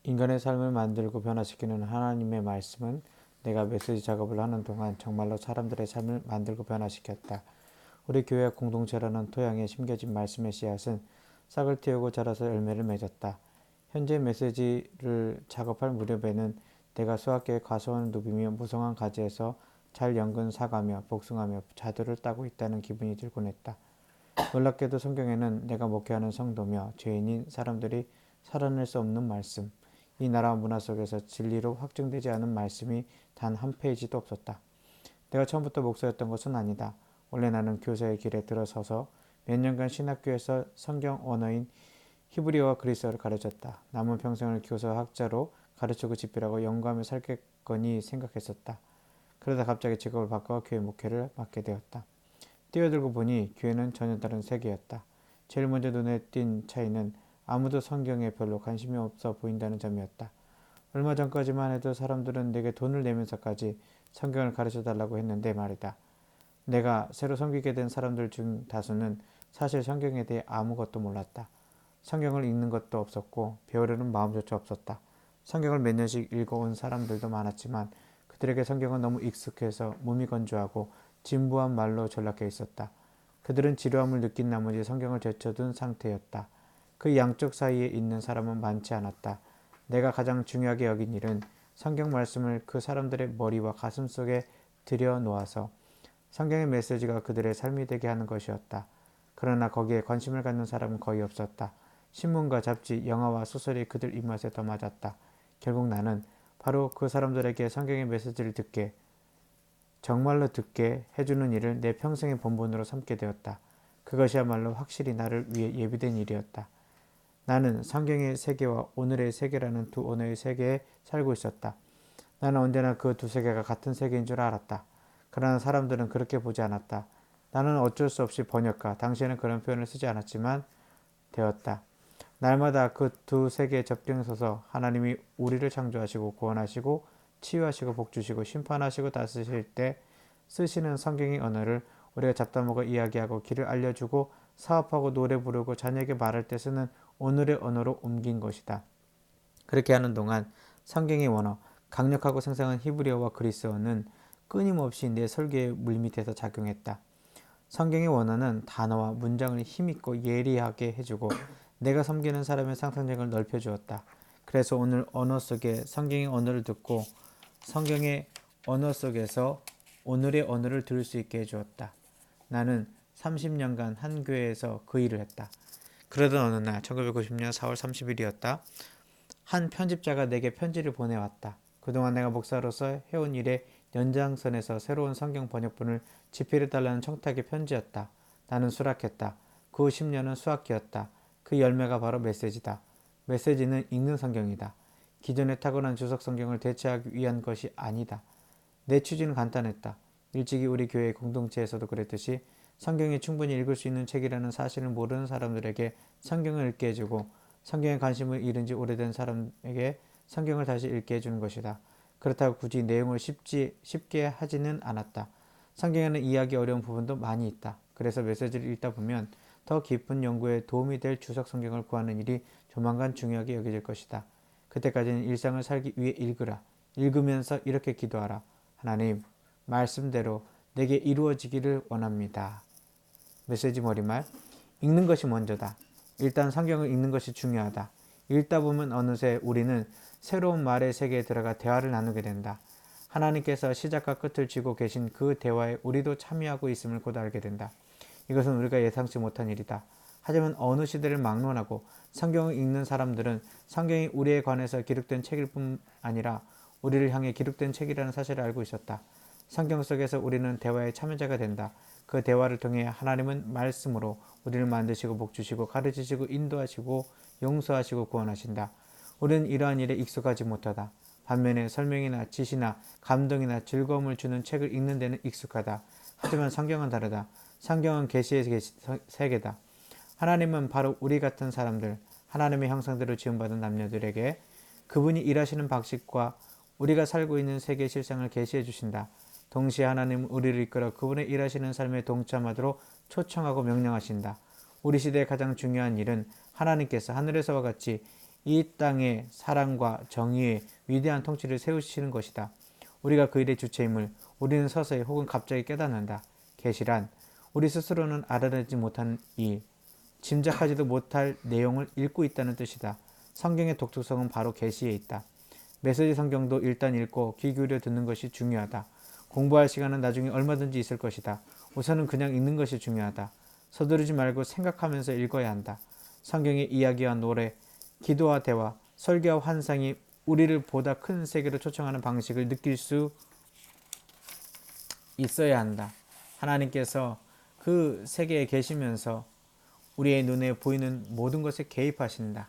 인간의 삶을 만들고 변화시키는 하나님의 말씀은 내가 메시지 작업을 하는 동안 정말로 사람들의 삶을 만들고 변화시켰다. 우리 교회 공동체라는 토양에 심겨진 말씀의 씨앗은 싹을 틔우고 자라서 열매를 맺었다. 현재 메시지를 작업할 무렵에는 내가 수학계의 과수원 누비며 무성한 가지에서 잘 연근 사가며 복숭아며 자두를 따고 있다는 기분이 들곤 했다. 놀랍게도 성경에는 내가 목회하는 성도며 죄인인 사람들이 살아낼 수 없는 말씀, 이 나라 문화 속에서 진리로 확증되지 않은 말씀이 단 한 페이지도 없었다. 내가 처음부터 목사였던 것은 아니다. 원래 나는 교사의 길에 들어서서 몇 년간 신학교에서 성경 언어인 히브리어와 그리스어를 가르쳤다. 남은 평생을 교사 학자로 가르치고 집필하고 연구하며 살겠거니 생각했었다. 그러다 갑자기 직업을 바꿔 교회 목회를 맡게 되었다. 뛰어들고 보니 교회는 전혀 다른 세계였다. 제일 먼저 눈에 띈 차이는 아무도 성경에 별로 관심이 없어 보인다는 점이었다. 얼마 전까지만 해도 사람들은 내게 돈을 내면서까지 성경을 가르쳐달라고 했는데 말이다. 내가 새로 섬기게 된 사람들 중 다수는 사실 성경에 대해 아무것도 몰랐다. 성경을 읽는 것도 없었고 배우려는 마음조차 없었다. 성경을 몇 년씩 읽어온 사람들도 많았지만 그들에게 성경은 너무 익숙해서 몸이 건조하고 진부한 말로 전락해 있었다. 그들은 지루함을 느낀 나머지 성경을 제쳐둔 상태였다. 그 양쪽 사이에 있는 사람은 많지 않았다. 내가 가장 중요하게 여긴 일은 성경 말씀을 그 사람들의 머리와 가슴 속에 들여놓아서 성경의 메시지가 그들의 삶이 되게 하는 것이었다. 그러나 거기에 관심을 갖는 사람은 거의 없었다. 신문과 잡지, 영화와 소설이 그들 입맛에 더 맞았다. 결국 나는 바로 그 사람들에게 성경의 메시지를 정말로 듣게 해주는 일을 내 평생의 본분으로 삼게 되었다. 그것이야말로 확실히 나를 위해 예비된 일이었다. 나는 성경의 세계와 오늘의 세계라는 두 언어의 세계에 살고 있었다. 나는 언제나 그 두 세계가 같은 세계인 줄 알았다. 그러나 사람들은 그렇게 보지 않았다. 나는 어쩔 수 없이 번역가, 당시에는 그런 표현을 쓰지 않았지만 되었다. 날마다 그 두 세계에 접경서서 하나님이 우리를 창조하시고 구원하시고 치유하시고 복주시고 심판하시고 다스리실 때 쓰시는 성경의 언어를 우리가 잡다먹어 이야기하고 길을 알려주고 사업하고 노래 부르고 자녀에게 말할 때 쓰는 오늘의 언어로 옮긴 것이다. 그렇게 하는 동안 성경의 원어, 강력하고 생생한 히브리어와 그리스어는 끊임없이 내 설계의 물밑에서 작용했다. 성경의 원어는 단어와 문장을 힘있고 예리하게 해주고 내가 섬기는 사람의 상상력을 넓혀주었다. 그래서 오늘 언어 속에 성경의 언어를 듣고 성경의 언어 속에서 오늘의 언어를 들을 수 있게 해주었다. 나는 30년간 한 교회에서 그 일을 했다. 그러던 어느 날 1990년 4월 30일이었다. 한 편집자가 내게 편지를 보내왔다. 그동안 내가 목사로서 해온 일의 연장선에서 새로운 성경 번역본을 집필해달라는 청탁의 편지였다. 나는 수락했다. 그 후 10년은 수학기였다. 그 열매가 바로 메시지다. 메시지는 읽는 성경이다. 기존의 타고난 주석 성경을 대체하기 위한 것이 아니다. 내 취지는 간단했다. 일찍이 우리 교회 공동체에서도 그랬듯이 성경이 충분히 읽을 수 있는 책이라는 사실을 모르는 사람들에게 성경을 읽게 해주고 성경에 관심을 잃은 지 오래된 사람에게 성경을 다시 읽게 해주는 것이다. 그렇다고 굳이 내용을 쉽게 하지는 않았다. 성경에는 이해하기 어려운 부분도 많이 있다. 그래서 메시지를 읽다 보면 더 깊은 연구에 도움이 될 주석 성경을 구하는 일이 조만간 중요하게 여겨질 것이다. 그때까지는 일상을 살기 위해 읽으라. 읽으면서 이렇게 기도하라. 하나님, 말씀대로 내게 이루어지기를 원합니다. 메시지 머리말, 읽는 것이 먼저다. 일단 성경을 읽는 것이 중요하다. 읽다 보면 어느새 우리는 새로운 말의 세계에 들어가 대화를 나누게 된다. 하나님께서 시작과 끝을 쥐고 계신 그 대화에 우리도 참여하고 있음을 곧 알게 된다. 이것은 우리가 예상치 못한 일이다. 하지만 어느 시대를 막론하고 성경을 읽는 사람들은 성경이 우리에 관해서 기록된 책일 뿐 아니라 우리를 향해 기록된 책이라는 사실을 알고 있었다. 성경 속에서 우리는 대화의 참여자가 된다. 그 대화를 통해 하나님은 말씀으로 우리를 만드시고 복주시고 가르치시고 인도하시고 용서하시고 구원하신다. 우리는 이러한 일에 익숙하지 못하다. 반면에 설명이나 지시나 감동이나 즐거움을 주는 책을 읽는 데는 익숙하다. 하지만 성경은 다르다. 성경은 계시의 세계다. 하나님은 바로 우리 같은 사람들, 하나님의 형상대로 지음받은 남녀들에게 그분이 일하시는 방식과 우리가 살고 있는 세계의 실상을 계시해 주신다. 동시에 하나님은 우리를 이끌어 그분의 일하시는 삶에 동참하도록 초청하고 명령하신다. 우리 시대의 가장 중요한 일은 하나님께서 하늘에서와 같이 이 땅의 사랑과 정의의 위대한 통치를 세우시는 것이다. 우리가 그 일의 주체임을 우리는 서서히 혹은 갑자기 깨닫는다. 계시란 우리 스스로는 알아내지 못한 일, 짐작하지도 못할 내용을 읽고 있다는 뜻이다. 성경의 독특성은 바로 계시에 있다. 메시지 성경도 일단 읽고 귀 기울여 듣는 것이 중요하다. 공부할 시간은 나중에 얼마든지 있을 것이다. 우선은 그냥 읽는 것이 중요하다. 서두르지 말고 생각하면서 읽어야 한다. 성경의 이야기와 노래, 기도와 대화, 설교와 환상이 우리를 보다 큰 세계로 초청하는 방식을 느낄 수 있어야 한다. 하나님께서 그 세계에 계시면서 우리의 눈에 보이는 모든 것에 개입하신다.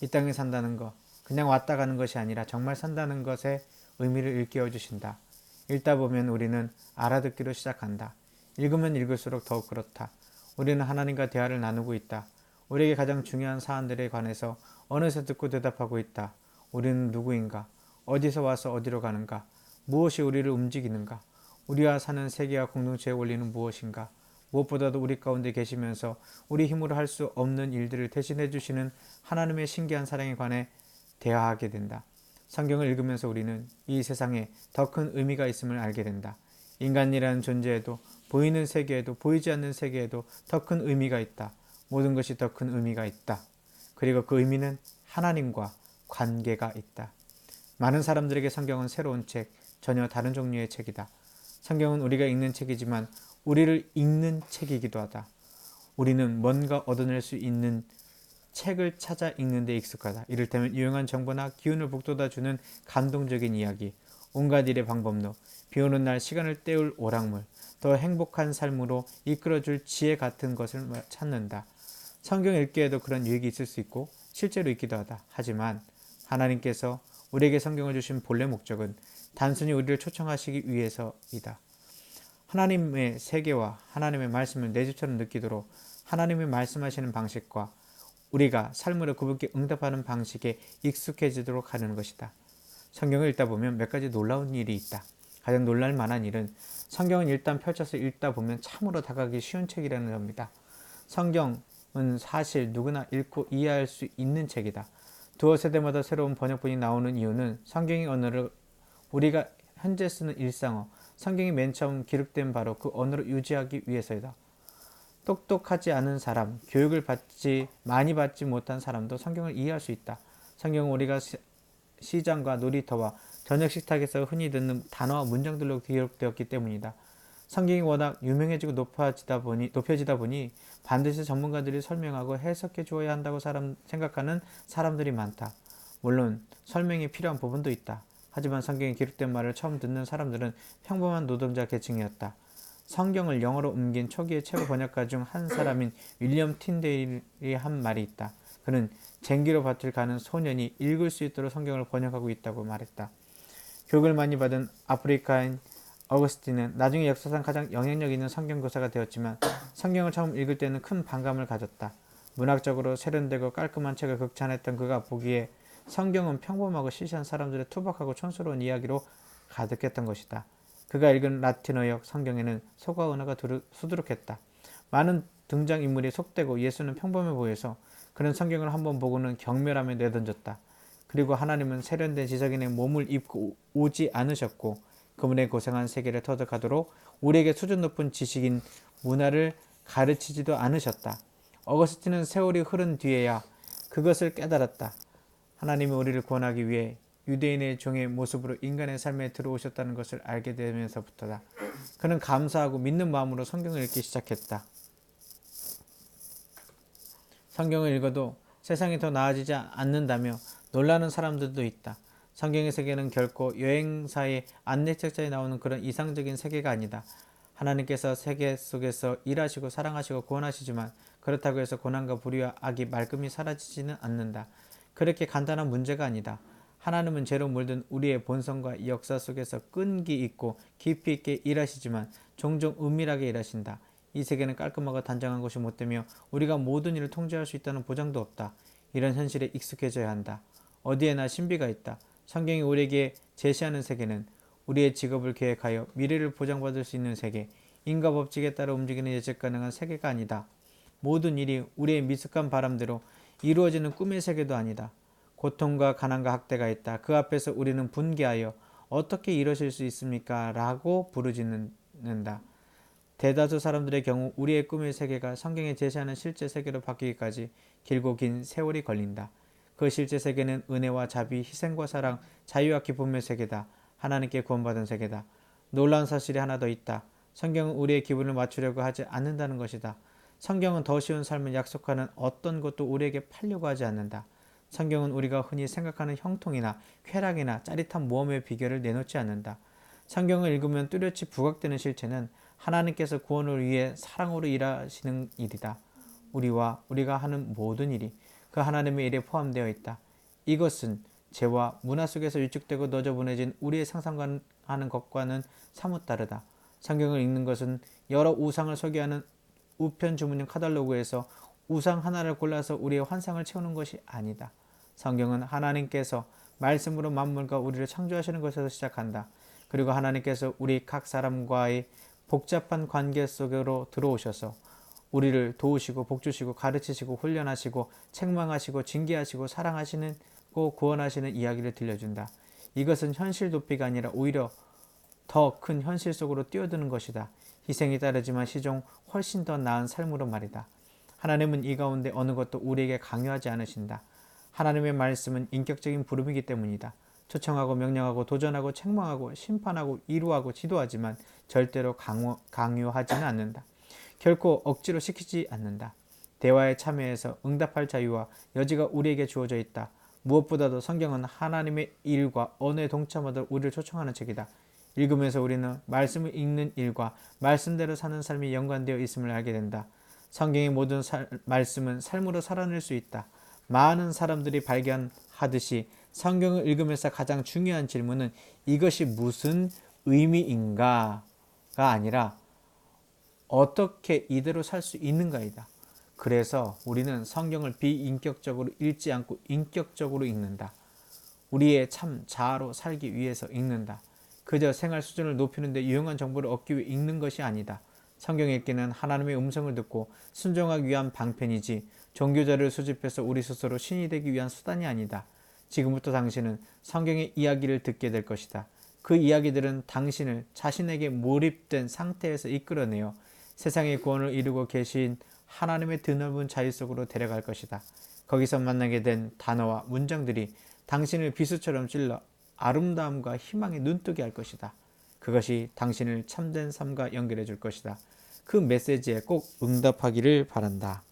이 땅에 산다는 것, 그냥 왔다 가는 것이 아니라 정말 산다는 것에 의미를 일깨워 주신다. 읽다 보면 우리는 알아듣기로 시작한다. 읽으면 읽을수록 더욱 그렇다. 우리는 하나님과 대화를 나누고 있다. 우리에게 가장 중요한 사안들에 관해서 어느새 듣고 대답하고 있다. 우리는 누구인가? 어디서 와서 어디로 가는가? 무엇이 우리를 움직이는가? 우리와 사는 세계와 공동체의 원리는 무엇인가? 무엇보다도 우리 가운데 계시면서 우리 힘으로 할 수 없는 일들을 대신해 주시는 하나님의 신기한 사랑에 관해 대화하게 된다. 성경을 읽으면서 우리는 이 세상에 더 큰 의미가 있음을 알게 된다. 인간이라는 존재에도 보이는 세계에도 보이지 않는 세계에도 더 큰 의미가 있다. 모든 것이 더 큰 의미가 있다. 그리고 그 의미는 하나님과 관계가 있다. 많은 사람들에게 성경은 새로운 책, 전혀 다른 종류의 책이다. 성경은 우리가 읽는 책이지만 우리를 읽는 책이기도 하다. 우리는 뭔가 얻어낼 수 있는 책을 찾아 읽는 데 익숙하다. 이를테면 유용한 정보나 기운을 북돋아주는 감동적인 이야기, 온갖 일의 방법론, 비오는 날 시간을 때울 오락물, 더 행복한 삶으로 이끌어줄 지혜 같은 것을 찾는다. 성경 읽기에도 그런 유익이 있을 수 있고 실제로 있기도 하다. 하지만 하나님께서 우리에게 성경을 주신 본래 목적은 단순히 우리를 초청하시기 위해서이다. 하나님의 세계와 하나님의 말씀을 내 집처럼 느끼도록 하나님이 말씀하시는 방식과 우리가 삶으로 그분께 응답하는 방식에 익숙해지도록 하는 것이다. 성경을 읽다 보면 몇 가지 놀라운 일이 있다. 가장 놀랄 만한 일은 성경은 일단 펼쳐서 읽다 보면 참으로 다가가기 쉬운 책이라는 점이다. 성경은 사실 누구나 읽고 이해할 수 있는 책이다. 두어 세대마다 새로운 번역본이 나오는 이유는 성경의 언어를 우리가 현재 쓰는 일상어, 성경이 맨 처음 기록된 바로 그 언어로 유지하기 위해서이다. 똑똑하지 않은 사람, 교육을 많이 받지 못한 사람도 성경을 이해할 수 있다. 성경은 우리가 시장과 놀이터와 저녁 식탁에서 흔히 듣는 단어와 문장들로 기록되었기 때문이다. 성경이 워낙 유명해지고 높여지다 보니 반드시 전문가들이 설명하고 해석해 주어야 한다고 생각하는 사람들이 많다. 물론 설명이 필요한 부분도 있다. 하지만 성경에 기록된 말을 처음 듣는 사람들은 평범한 노동자 계층이었다. 성경을 영어로 옮긴 초기의 최고 번역가 중 한 사람인 윌리엄 틴데일이 한 말이 있다. 그는 쟁기로 밭을 가는 소년이 읽을 수 있도록 성경을 번역하고 있다고 말했다. 교육을 많이 받은 아프리카인 어거스틴은 나중에 역사상 가장 영향력 있는 성경 교사가 되었지만 성경을 처음 읽을 때는 큰 반감을 가졌다. 문학적으로 세련되고 깔끔한 책을 극찬했던 그가 보기에 성경은 평범하고 시시한 사람들의 투박하고 촌스러운 이야기로 가득했던 것이다. 그가 읽은 라틴어역 성경에는 소가 언어가 수두룩했다. 많은 등장인물이 속되고 예수는 평범해 보여서 그는 성경을 한번 보고는 경멸하며 내던졌다. 그리고 하나님은 세련된 지성인의 몸을 입고 오지 않으셨고 그분의 고생한 세계를 터득하도록 우리에게 수준 높은 지식인 문화를 가르치지도 않으셨다. 어거스틴은 세월이 흐른 뒤에야 그것을 깨달았다. 하나님이 우리를 구원하기 위해 유대인의 종의 모습으로 인간의 삶에 들어오셨다는 것을 알게 되면서부터다. 그는 감사하고 믿는 마음으로 성경을 읽기 시작했다. 성경을 읽어도 세상이 더 나아지지 않는다며 놀라는 사람들도 있다. 성경의 세계는 결코 여행사의 안내책자에 나오는 그런 이상적인 세계가 아니다. 하나님께서 세계 속에서 일하시고 사랑하시고 구원하시지만 그렇다고 해서 고난과 불의와 악이 말끔히 사라지지는 않는다. 그렇게 간단한 문제가 아니다. 하나님은 죄로 물든 우리의 본성과 역사 속에서 끈기 있고 깊이 있게 일하시지만 종종 은밀하게 일하신다. 이 세계는 깔끔하고 단정한 곳이 못되며 우리가 모든 일을 통제할 수 있다는 보장도 없다. 이런 현실에 익숙해져야 한다. 어디에나 신비가 있다. 성경이 우리에게 제시하는 세계는 우리의 직업을 계획하여 미래를 보장받을 수 있는 세계, 인과 법칙에 따라 움직이는 예측 가능한 세계가 아니다. 모든 일이 우리의 미숙한 바람대로 이루어지는 꿈의 세계도 아니다. 고통과 가난과 학대가 있다. 그 앞에서 우리는 분개하여 어떻게 이러실 수 있습니까? 라고 부르짖는다. 대다수 사람들의 경우 우리의 꿈의 세계가 성경에 제시하는 실제 세계로 바뀌기까지 길고 긴 세월이 걸린다. 그 실제 세계는 은혜와 자비, 희생과 사랑, 자유와 기쁨의 세계다. 하나님께 구원받은 세계다. 놀라운 사실이 하나 더 있다. 성경은 우리의 기분을 맞추려고 하지 않는다는 것이다. 성경은 더 쉬운 삶을 약속하는 어떤 것도 우리에게 팔려고 하지 않는다. 성경은 우리가 흔히 생각하는 형통이나 쾌락이나 짜릿한 모험의 비결을 내놓지 않는다. 성경을 읽으면 뚜렷이 부각되는 실체는 하나님께서 구원을 위해 사랑으로 일하시는 일이다. 우리가 하는 모든 일이 그 하나님의 일에 포함되어 있다. 이것은 죄와 문화 속에서 위축되고 너저분해진 우리의 상상하는 것과는 사뭇 다르다. 성경을 읽는 것은 여러 우상을 소개하는 우편 주문용 카탈로그에서 우상 하나를 골라서 우리의 환상을 채우는 것이 아니다. 성경은 하나님께서 말씀으로 만물과 우리를 창조하시는 것에서 시작한다. 그리고 하나님께서 우리 각 사람과의 복잡한 관계 속으로 들어오셔서 우리를 도우시고 복주시고 가르치시고 훈련하시고 책망하시고 징계하시고 사랑하시고 구원하시는 이야기를 들려준다. 이것은 현실 도피가 아니라 오히려 더 큰 현실 속으로 뛰어드는 것이다. 희생이 따르지만 시종 훨씬 더 나은 삶으로 말이다. 하나님은 이 가운데 어느 것도 우리에게 강요하지 않으신다. 하나님의 말씀은 인격적인 부름이기 때문이다. 초청하고 명령하고 도전하고 책망하고 심판하고 위로하고 지도하지만 절대로 강요하지는 않는다. 결코 억지로 시키지 않는다. 대화에 참여해서 응답할 자유와 여지가 우리에게 주어져 있다. 무엇보다도 성경은 하나님의 일과 언어에 동참하도록 우리를 초청하는 책이다. 읽으면서 우리는 말씀을 읽는 일과 말씀대로 사는 삶이 연관되어 있음을 알게 된다. 성경의 모든 말씀은 삶으로 살아낼 수 있다. 많은 사람들이 발견하듯이 성경을 읽으면서 가장 중요한 질문은 이것이 무슨 의미인가가 아니라 어떻게 이대로 살 수 있는가이다. 그래서 우리는 성경을 비인격적으로 읽지 않고 인격적으로 읽는다. 우리의 참 자아로 살기 위해서 읽는다. 그저 생활 수준을 높이는 데 유용한 정보를 얻기 위해 읽는 것이 아니다. 성경 읽기는 하나님의 음성을 듣고 순종하기 위한 방편이지 종교자를 수집해서 우리 스스로 신이 되기 위한 수단이 아니다. 지금부터 당신은 성경의 이야기를 듣게 될 것이다. 그 이야기들은 당신을 자신에게 몰입된 상태에서 이끌어내어 세상의 구원을 이루고 계신 하나님의 드넓은 자유 속으로 데려갈 것이다. 거기서 만나게 된 단어와 문장들이 당신을 비수처럼 찔러 아름다움과 희망에 눈뜨게 할 것이다. 그것이 당신을 참된 삶과 연결해 줄 것이다. 그 메시지에 꼭 응답하기를 바란다.